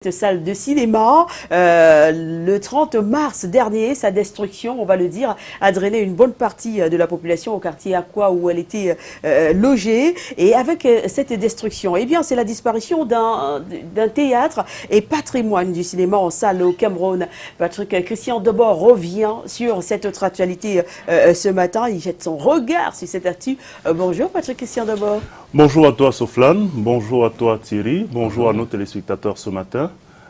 Cette salle de cinéma, le 30 mars dernier, sa destruction, on va le dire, a drainé une bonne partie de la population au quartier Aqua où elle était logée. Et avec cette destruction, eh bien, c'est la disparition d'un théâtre et patrimoine du cinéma en salle au Cameroun. Patrick Christian Debord revient sur cette autre actualité ce matin. Il jette son regard sur cette actu. Bonjour Patrick Christian Debord. Bonjour à toi Soflane, bonjour à toi Thierry, bonjour à nos téléspectateurs ce matin.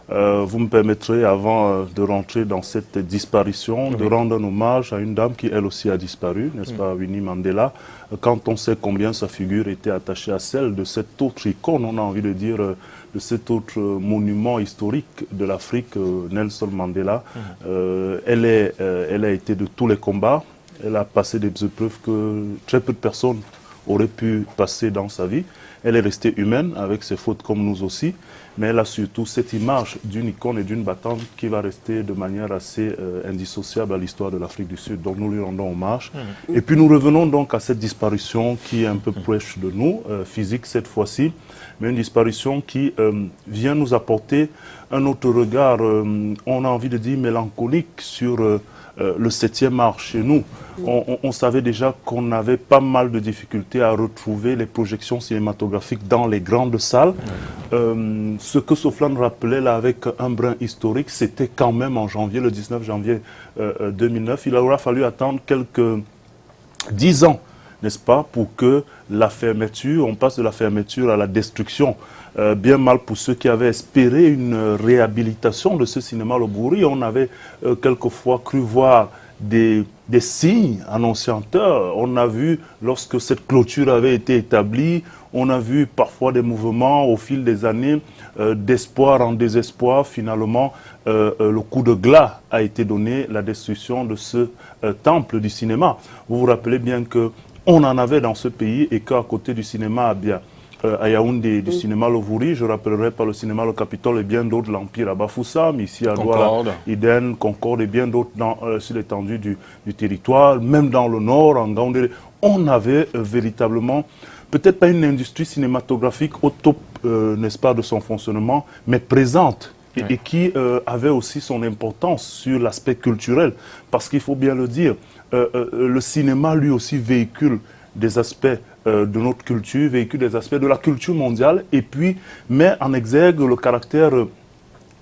Vous me permettrez, avant de rentrer dans cette disparition, de rendre un hommage à une dame qui elle aussi a disparu, n'est-ce pas, Winnie Mandela. Quand on sait combien sa figure était attachée à celle de cette autre icône, on a envie de dire, de cet autre monument historique de l'Afrique, Nelson Mandela. Elle a été de tous les combats, elle a passé des épreuves que très peu de personnes aurait pu passer dans sa vie. Elle est restée humaine avec ses fautes comme nous aussi, mais elle a surtout cette image d'une icône et d'une battante qui va rester de manière assez indissociable à l'histoire de l'Afrique du Sud. Donc nous lui rendons hommage. Et puis nous revenons donc à cette disparition qui est un peu proche de nous, physique cette fois-ci, mais une disparition qui vient nous apporter un autre regard, on a envie de dire mélancolique sur le 7e art chez nous. On savait déjà qu'on avait pas mal de difficultés à retrouver les projections cinématographiques dans les grandes salles. Ce que Soflane rappelait là avec un brin historique, c'était quand même en janvier, le 19 janvier 2009. Il aura fallu attendre quelques 10 ans, n'est-ce pas, pour que la fermeture, on passe de la fermeture à la destruction. Bien mal pour ceux qui avaient espéré une réhabilitation de ce cinéma Loburi. On avait quelquefois cru voir des signes annonciateurs. On a vu, lorsque cette clôture avait été établie, on a vu parfois des mouvements au fil des années, d'espoir en désespoir. Finalement, le coup de glas a été donné, la destruction de ce temple du cinéma. Vous vous rappelez bien qu'on en avait dans ce pays et qu'à côté du cinéma à Yaoundé, du cinéma Loburi, je rappellerai pas le cinéma Le Capitole et bien d'autres, l'Empire à Bafoussam, ici à Douala, Iden, Concorde et bien d'autres sur l'étendue du territoire, même dans le nord, en Gaoundé. On avait véritablement, peut-être pas une industrie cinématographique au top, n'est-ce pas, de son fonctionnement, mais présente. Et qui avait aussi son importance sur l'aspect culturel. Parce qu'il faut bien le dire, le cinéma lui aussi véhicule des aspects de notre culture, véhicule des aspects de la culture mondiale et puis met en exergue le caractère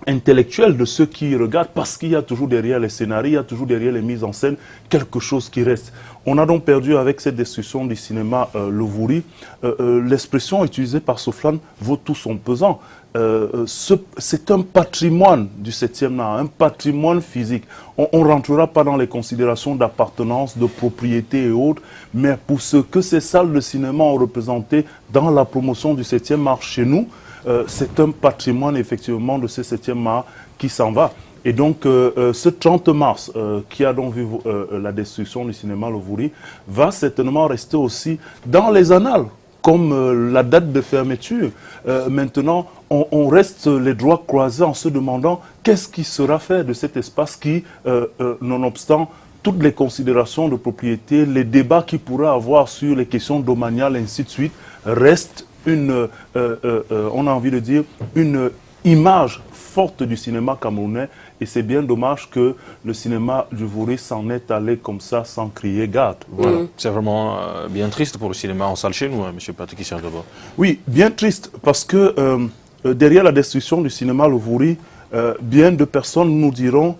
intellectuel de ceux qui regardent parce qu'il y a toujours derrière les scénarios, il y a toujours derrière les mises en scène quelque chose qui reste. On a donc perdu avec cette destruction du cinéma Loburi, l'expression utilisée par Soflane vaut tout son pesant. C'est un patrimoine du 7e art, un patrimoine physique. On ne rentrera pas dans les considérations d'appartenance, de propriété et autres, mais pour ce que ces salles de cinéma ont représenté dans la promotion du 7e art chez nous, c'est un patrimoine effectivement de ce 7e art qui s'en va. Et donc ce 30 mars qui a donc vu la destruction du cinéma Loburi va certainement rester aussi dans les annales comme la date de fermeture. Maintenant, on reste les doigts croisés en se demandant qu'est-ce qui sera fait de cet espace qui, nonobstant toutes les considérations de propriété, les débats qu'il pourra avoir sur les questions domaniales, ainsi de suite, reste une, on a envie de dire, une image forte du cinéma camerounais. Et c'est bien dommage que le cinéma du Loburi s'en est allé comme ça sans crier garde. Voilà. C'est vraiment bien triste pour le cinéma en salle chez nous, hein, M. Patrick Christian Debord. Oui, bien triste parce que derrière la destruction du cinéma Loburi, bien de personnes nous diront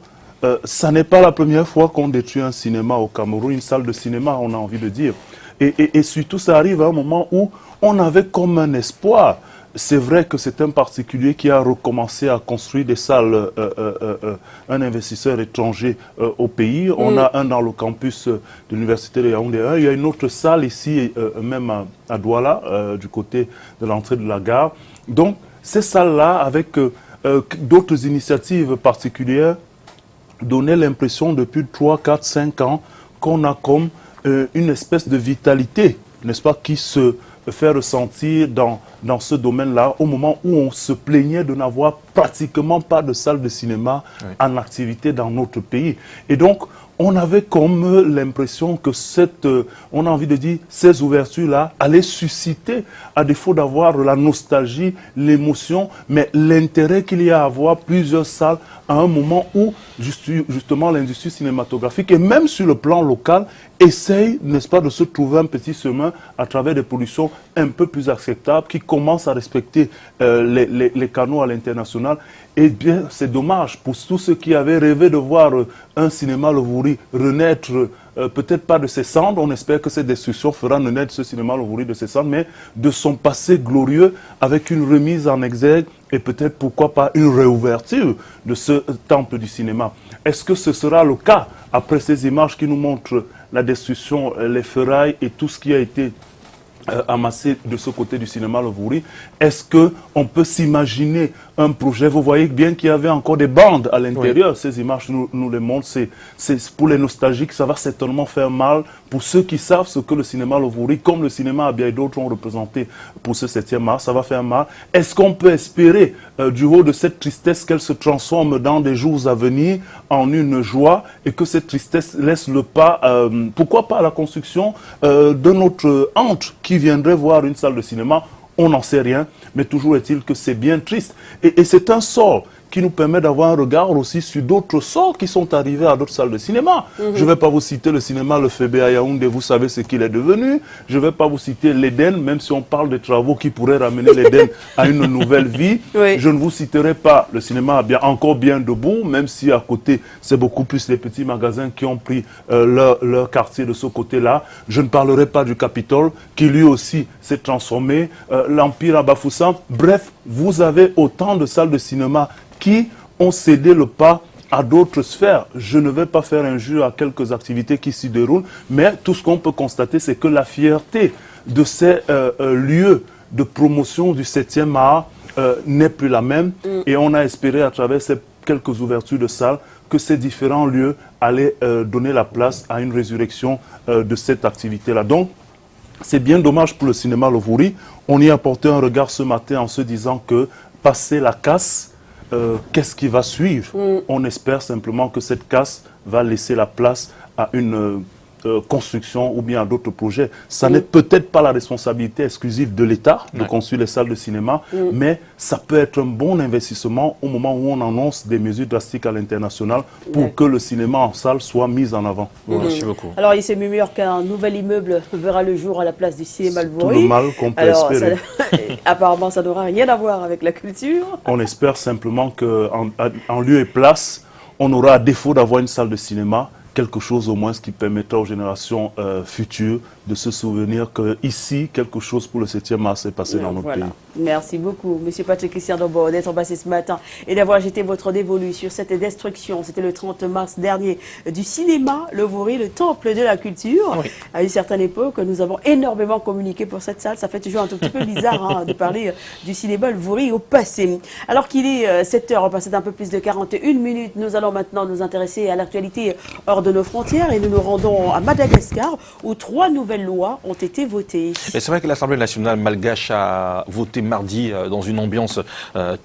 ça n'est pas la première fois qu'on détruit un cinéma au Cameroun, une salle de cinéma, on a envie de dire. Et surtout, ça arrive à un moment où on avait comme un espoir. C'est vrai que c'est un particulier qui a recommencé à construire des salles, un investisseur étranger au pays. On a un dans le campus de l'université de Yaoundé. Il y a une autre salle ici, même à Douala, du côté de l'entrée de la gare. Donc, ces salles-là, avec d'autres initiatives particulières, donnaient l'impression depuis 3, 4, 5 ans qu'on a comme une espèce de vitalité, n'est-ce pas, qui se fait ressentir dans ce domaine-là, au moment où on se plaignait de n'avoir pratiquement pas de salle de cinéma en activité dans notre pays. Et donc, on avait comme l'impression que on a envie de dire, ces ouvertures-là allaient susciter, à défaut d'avoir la nostalgie, l'émotion, mais l'intérêt qu'il y a à avoir plusieurs salles à un moment où, justement, l'industrie cinématographique, et même sur le plan local, essaye, n'est-ce pas, de se trouver un petit chemin à travers des productions un peu plus acceptables, qui commencent à respecter les canaux à l'international. Eh bien, c'est dommage pour tous ceux qui avaient rêvé de voir un cinéma Lovouri renaître, peut-être pas de ses cendres, on espère que cette destruction fera renaître ce cinéma Lovouri de ses cendres, mais de son passé glorieux, avec une remise en exergue et peut-être, pourquoi pas, une réouverture de ce temple du cinéma. Est-ce que ce sera le cas après ces images qui nous montrent la destruction, les ferrailles et tout ce qui a été amassé de ce côté du cinéma Lovouri? Est-ce qu'on peut s'imaginer un projet? Vous voyez bien qu'il y avait encore des bandes à l'intérieur. Oui. Ces images nous les montrent. C'est pour les nostalgiques, ça va certainement faire mal. Pour ceux qui savent ce que le cinéma Lovouri, comme le cinéma Abia et d'autres ont représenté pour ce 7e mars, ça va faire mal. Est-ce qu'on peut espérer, du haut de cette tristesse, qu'elle se transforme dans des jours à venir en une joie et que cette tristesse laisse le pas, pourquoi pas, à la construction de notre hante qui viendrait voir une salle de cinéma? On n'en sait rien, mais toujours est-il que c'est bien triste. Et c'est un sort qui nous permet d'avoir un regard aussi sur d'autres sorts qui sont arrivés à d'autres salles de cinéma. Je ne vais pas vous citer le cinéma Le Fébé à Yaoundé, vous savez ce qu'il est devenu. Je ne vais pas vous citer l'Éden, même si on parle de travaux qui pourraient ramener l'Éden à une nouvelle vie. Oui. Je ne vous citerai pas le cinéma encore bien debout, même si à côté, c'est beaucoup plus les petits magasins qui ont pris leur quartier de ce côté-là. Je ne parlerai pas du Capitole, qui lui aussi s'est transformé, l'Empire à Bafoussam. Bref, vous avez autant de salles de cinéma qui ont cédé le pas à d'autres sphères. Je ne vais pas faire injure à quelques activités qui s'y déroulent, mais tout ce qu'on peut constater, c'est que la fierté de ces lieux de promotion du 7e art n'est plus la même. Et on a espéré, à travers ces quelques ouvertures de salles, que ces différents lieux allaient donner la place à une résurrection de cette activité-là. Donc, c'est bien dommage pour le cinéma Lovouri. On y a porté un regard ce matin en se disant que, passé la casse, qu'est-ce qui va suivre? On espère simplement que cette casse va laisser la place à une construction ou bien à d'autres projets. Ça n'est peut-être pas la responsabilité exclusive de l'État de construire les salles de cinéma, mais ça peut être un bon investissement au moment où on annonce des mesures drastiques à l'international pour que le cinéma en salle soit mis en avant. Merci beaucoup. Alors, il se murmure qu'un nouvel immeuble verra le jour à la place du cinéma Lovouri. Tout le mal qu'on peut espérer. Apparemment, ça n'aura rien à voir avec la culture. On espère simplement qu'en lieu et place, on aura, à défaut d'avoir une salle de cinéma, quelque chose au moins qui permettra aux générations futures de se souvenir qu'ici, quelque chose pour le 7e mars s'est passé dans notre pays. Merci beaucoup, M. Patrick Christian Dombo, d'être passé ce matin et d'avoir jeté votre dévolu sur cette destruction. C'était le 30 mars dernier du cinéma Lovouri, le temple de la culture. Oui. À une certaine époque, nous avons énormément communiqué pour cette salle. Ça fait toujours un tout petit peu bizarre de parler du cinéma Lovouri au passé. Alors qu'il est 7h, passé d'un peu plus de 41 minutes, nous allons maintenant nous intéresser à l'actualité hors de nos frontières et nous nous rendons à Madagascar où 3 nouvelles lois ont été votées. C'est vrai que l'Assemblée nationale malgache a voté mardi dans une ambiance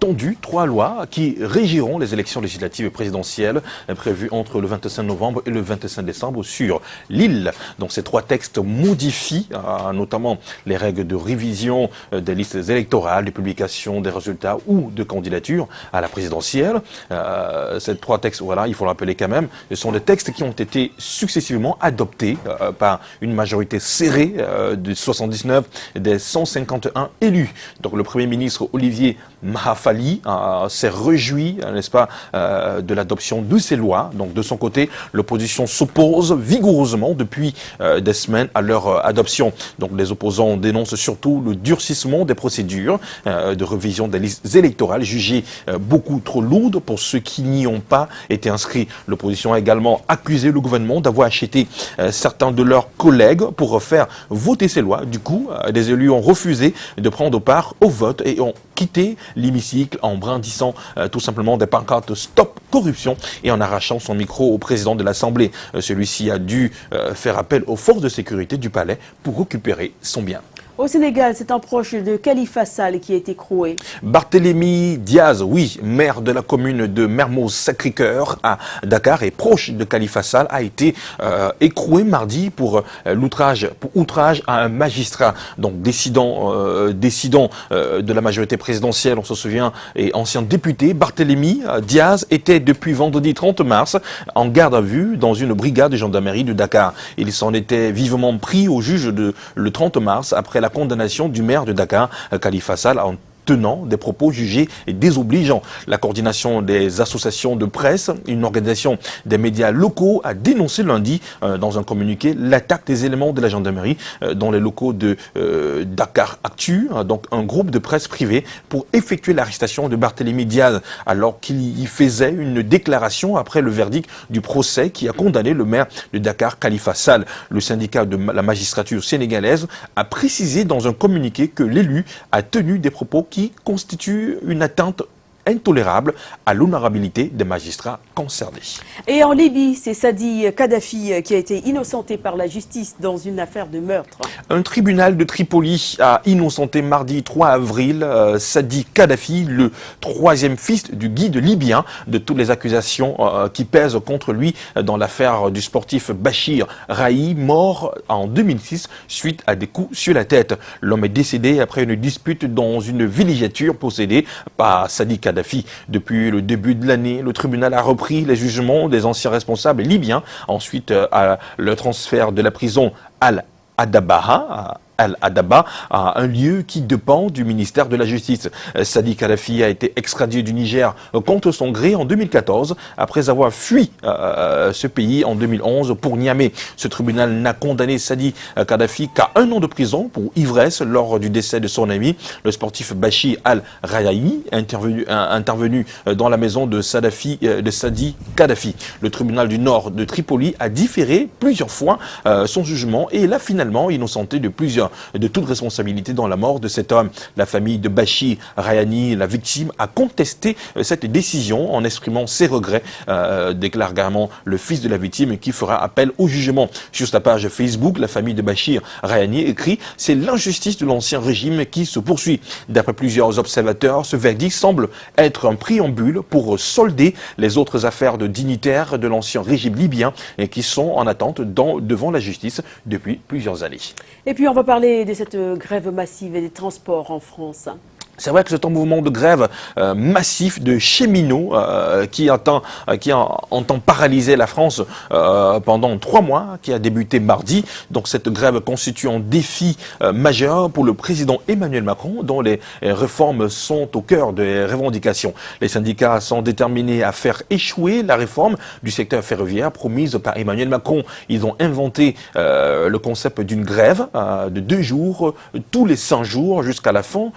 tendue 3 lois qui régiront les élections législatives et présidentielles prévues entre le 25 novembre et le 25 décembre sur l'île. Donc ces 3 textes modifient notamment les règles de révision des listes électorales, de publication des résultats ou de candidature à la présidentielle. Ces 3 textes, voilà, il faut le rappeler quand même, ce sont des textes qui ont été successivement adoptés par une majorité serrée de 79 des 151 élus. Donc le Premier ministre Olivier Mahafali s'est réjoui, n'est-ce pas, de l'adoption de ces lois. Donc de son côté, l'opposition s'oppose vigoureusement depuis des semaines à leur adoption. Donc les opposants dénoncent surtout le durcissement des procédures de révision des listes électorales jugées beaucoup trop lourdes pour ceux qui n'y ont pas été inscrits. L'opposition a également accusé le gouvernement d'avoir acheté certains de leurs collègues pour faire voter ces lois. Du coup, des élus ont refusé de prendre part au vote et ont quitté l'hémicycle en brandissant tout simplement des pancartes Stop corruption et en arrachant son micro au président de l'Assemblée. Celui-ci a dû faire appel aux forces de sécurité du palais pour récupérer son bien. Au Sénégal, c'est un proche de Khalifa Sall qui a été écroué. Barthélémy Diaz, oui, maire de la commune de Mermoz-Sacré-Cœur à Dakar et proche de Khalifa Sall, a été écroué mardi pour outrage à un magistrat. Donc décidant de la majorité présidentielle, on se souvient, et ancien député, Barthélémy Diaz était depuis vendredi 30 mars en garde à vue dans une brigade de gendarmerie de Dakar. Il s'en était vivement pris au juge le 30 mars après la condamnation du maire de Dakar, Khalifa Sall, en tenant des propos jugés désobligeants. La coordination des associations de presse, une organisation des médias locaux, a dénoncé lundi dans un communiqué l'attaque des éléments de la gendarmerie dans les locaux de Dakar Actu, donc un groupe de presse privée, pour effectuer l'arrestation de Barthélémy Diaz alors qu'il y faisait une déclaration après le verdict du procès qui a condamné le maire de Dakar, Khalifa Sall. Le syndicat de la magistrature sénégalaise a précisé dans un communiqué que l'élu a tenu des propos qui constitue une atteinte intolérable à l'honorabilité des magistrats concernés. Et en Libye, c'est Sadi Kadhafi qui a été innocenté par la justice dans une affaire de meurtre. Un tribunal de Tripoli a innocenté mardi 3 avril Sadi Kadhafi, le troisième fils du guide libyen, de toutes les accusations qui pèsent contre lui dans l'affaire du sportif Bachir Rahi, mort en 2006 suite à des coups sur la tête. L'homme est décédé après une dispute dans une villégiature possédée par Sadi Kadhafi. Depuis le début de l'année, le tribunal a repris les jugements des anciens responsables libyens. Ensuite, le transfert de la prison Al-Adaba, à un lieu qui dépend du ministère de la Justice. Sadi Kadhafi a été extradé du Niger contre son gré en 2014 après avoir fui ce pays en 2011 pour Niamey. Ce tribunal n'a condamné Sadi Kadhafi qu'à 1 an de prison pour ivresse lors du décès de son ami, le sportif Bachir Al-Rayahi, intervenu dans la maison de Sadi Kadhafi. Le tribunal du Nord de Tripoli a différé plusieurs fois son jugement et l'a finalement innocenté de toute responsabilité dans la mort de cet homme. La famille de Bachir Rayahi, la victime, a contesté cette décision en exprimant ses regrets, déclare également le fils de la victime qui fera appel au jugement. Sur sa page Facebook, la famille de Bachir Rayahi écrit « C'est l'injustice de l'ancien régime qui se poursuit ». D'après plusieurs observateurs, ce verdict semble être un préambule pour solder les autres affaires de dignitaires de l'ancien régime libyen et qui sont en attente devant la justice depuis plusieurs années. Et puis on va parler de cette grève massive et des transports en France. C'est vrai que c'est un mouvement de grève massif de cheminots qui entend paralyser la France pendant 3 mois, qui a débuté mardi. Donc cette grève constitue un défi majeur pour le président Emmanuel Macron, dont les réformes sont au cœur des revendications. Les syndicats sont déterminés à faire échouer la réforme du secteur ferroviaire promise par Emmanuel Macron. Ils ont inventé le concept d'une grève de 2 jours, tous les 5 jours, jusqu'à la fin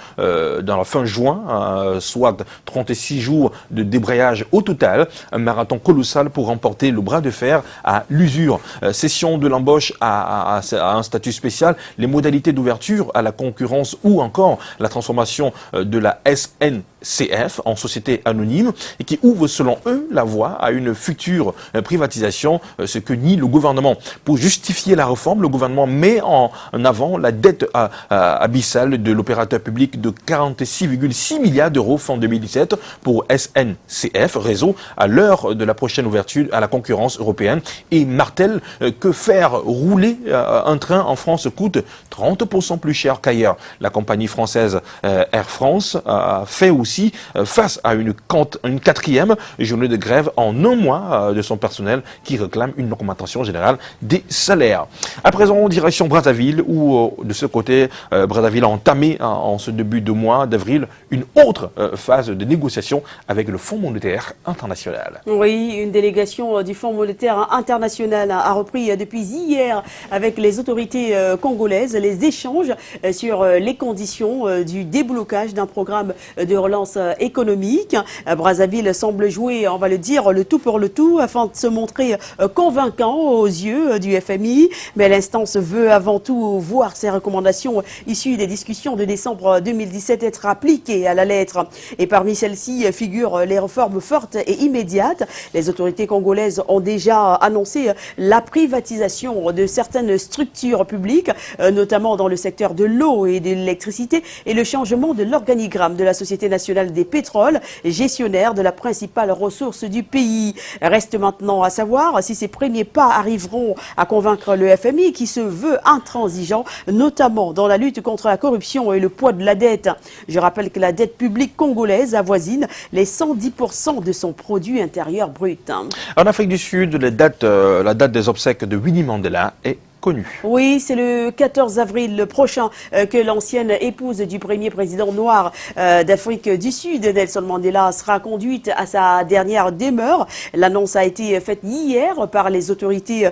dans la fin juin, soit 36 jours de débrayage au total, un marathon colossal pour remporter le bras de fer à l'usure. Cession de l'embauche à un statut spécial, les modalités d'ouverture à la concurrence ou encore la transformation de la SNCF en société anonyme et qui ouvre selon eux la voie à une future privatisation, ce que nie le gouvernement. Pour justifier la réforme, le gouvernement met en avant la dette abyssale de l'opérateur public de 46,6 milliards d'euros fin 2017 pour SNCF Réseau à l'heure de la prochaine ouverture à la concurrence européenne et martèle que faire rouler un train en France coûte 30% plus cher qu'ailleurs. La compagnie française Air France fait aussi face à une 4e journée de grève en 1 mois de son personnel qui réclame une augmentation générale des salaires. À présent, direction Brazzaville où de ce côté, Brazzaville a entamé en ce début de mois d'avril une autre phase de négociation avec le Fonds monétaire international. Oui, une délégation du Fonds monétaire international a repris depuis hier avec les autorités congolaises les échanges sur les conditions du déblocage d'un programme de relance relance économique. Brazzaville semble jouer, on va le dire, le tout pour le tout afin de se montrer convaincant aux yeux du FMI. Mais l'instance veut avant tout voir ses recommandations issues des discussions de décembre 2017 être appliquées à la lettre. Et parmi celles-ci figurent les réformes fortes et immédiates. Les autorités congolaises ont déjà annoncé la privatisation de certaines structures publiques, notamment dans le secteur de l'eau et de l'électricité, et le changement de l'organigramme de la Société nationale des pétroles, gestionnaire de la principale ressource du pays. Reste maintenant à savoir si ces premiers pas arriveront à convaincre le FMI qui se veut intransigeant, notamment dans la lutte contre la corruption et le poids de la dette. Je rappelle que la dette publique congolaise avoisine les 110% de son produit intérieur brut. En Afrique du Sud, la date des obsèques de Winnie Mandela est connue. Oui, c'est le 14 avril prochain que l'ancienne épouse du premier président noir d'Afrique du Sud, Nelson Mandela, sera conduite à sa dernière demeure. L'annonce a été faite hier par les autorités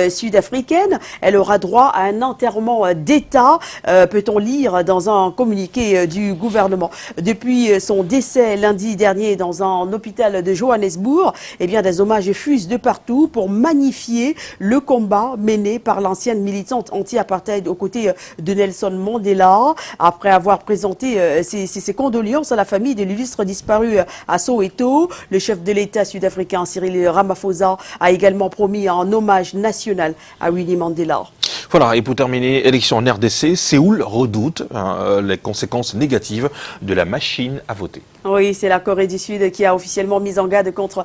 sud-africaines. Elle aura droit à un enterrement d'État, peut-on lire dans un communiqué du gouvernement. Depuis son décès lundi dernier dans un hôpital de Johannesburg, eh bien, des hommages fusent de partout pour magnifier le combat mené par l'ancienne militante anti-apartheid aux côtés de Nelson Mandela. Après avoir présenté ses condoléances à la famille de l'illustre disparu à Soweto, le chef de l'État sud-africain Cyril Ramaphosa a également promis un hommage national à Winnie Mandela. Voilà, et pour terminer, élection en RDC, Séoul redoute les conséquences négatives de la machine à voter. Oui, c'est la Corée du Sud qui a officiellement mis en garde contre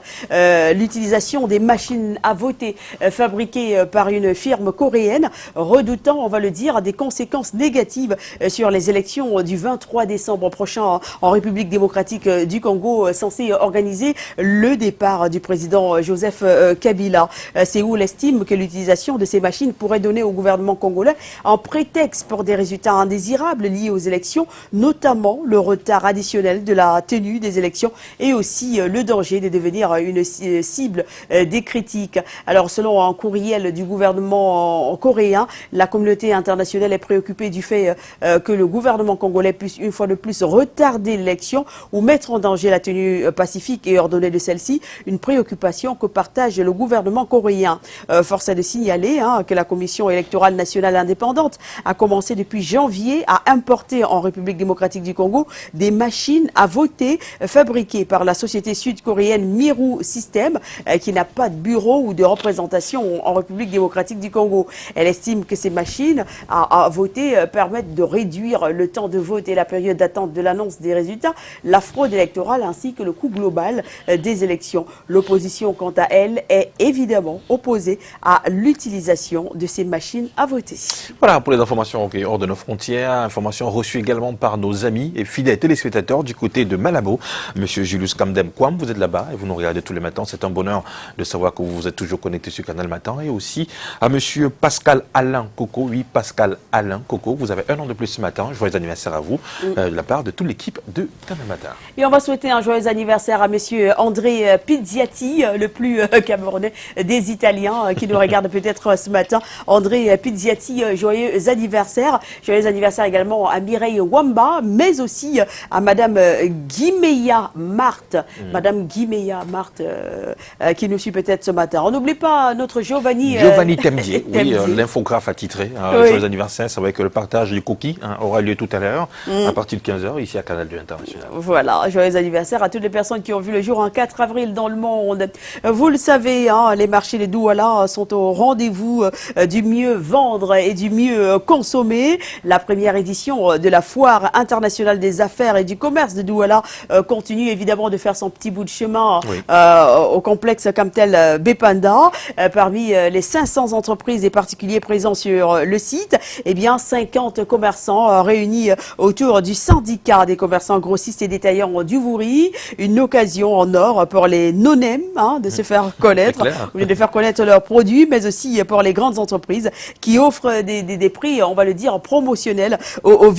l'utilisation des machines à voter fabriquées par une firme coréenne, redoutant, on va le dire, des conséquences négatives sur les élections du 23 décembre prochain en République démocratique du Congo, censée organiser le départ du président Joseph Kabila. Séoul estime que l'utilisation de ces machines pourrait donner au gouvernement congolais un prétexte pour des résultats indésirables liés aux élections, notamment le retard additionnel de la tenue des élections et aussi le danger de devenir une cible des critiques. Alors, selon un courriel du gouvernement coréen, la communauté internationale est préoccupée du fait que le gouvernement congolais puisse une fois de plus retarder l'élection ou mettre en danger la tenue pacifique et ordonnée de celle-ci, une préoccupation que partage le gouvernement coréen. Force est de signaler que la Commission électorale nationale indépendante a commencé depuis janvier à importer en République démocratique du Congo des machines à voter fabriquées par la société sud-coréenne Miru System, qui n'a pas de bureau ou de représentation en République démocratique du Congo. Elle estime que ces machines à voter permettent de réduire le temps de vote et la période d'attente de l'annonce des résultats, la fraude électorale ainsi que le coût global des élections. L'opposition, quant à elle, est évidemment opposée à l'utilisation de ces machines à voter. Voilà pour les informations hors de nos frontières, informations reçues également par nos amis et fidèles téléspectateurs du côté de Malabo. Monsieur Julius Kamdem Kwam, vous êtes là-bas et vous nous regardez tous les matins. C'est un bonheur de savoir que vous êtes toujours connecté sur Canal Matin. Et aussi à monsieur Pascal Alain Coco. Oui, Pascal Alain Coco, vous avez un an de plus ce matin. Joyeux anniversaire à vous de la part de toute l'équipe de Canal Matin. Et on va souhaiter un joyeux anniversaire à monsieur André Pizziati, le plus camerounais des Italiens qui nous regarde peut-être ce matin. André Pizziati, joyeux anniversaire. Joyeux anniversaire également à Mireille Wamba, mais aussi à madame Guimeya Marthe. Madame Guimeya Marthe qui nous suit peut-être ce matin. On n'oublie pas notre Giovanni Temdier, oui, l'infographe attitré. Oui. Joyeux anniversaire, c'est vrai que le partage du cookie aura lieu tout à l'heure, à partir de 15h, ici à Canal 2 International. Voilà, joyeux anniversaire à toutes les personnes qui ont vu le jour un 4 avril dans le monde. Vous le savez, les marchés de Douala sont au rendez-vous du mieux vendre et du mieux consommer. La première édition de la Foire internationale des affaires et du commerce de Douala continue évidemment de faire son petit bout de chemin au complexe Camtel Bepanda. Parmi les 500 entreprises et particuliers présents sur le site, eh bien 50 commerçants réunis autour du syndicat des commerçants grossistes et détaillants du Vouri. Une occasion en or pour les non-nèmes de se faire connaître, de faire connaître leurs produits, mais aussi pour les grandes entreprises qui offrent des prix, on va le dire, promotionnels aux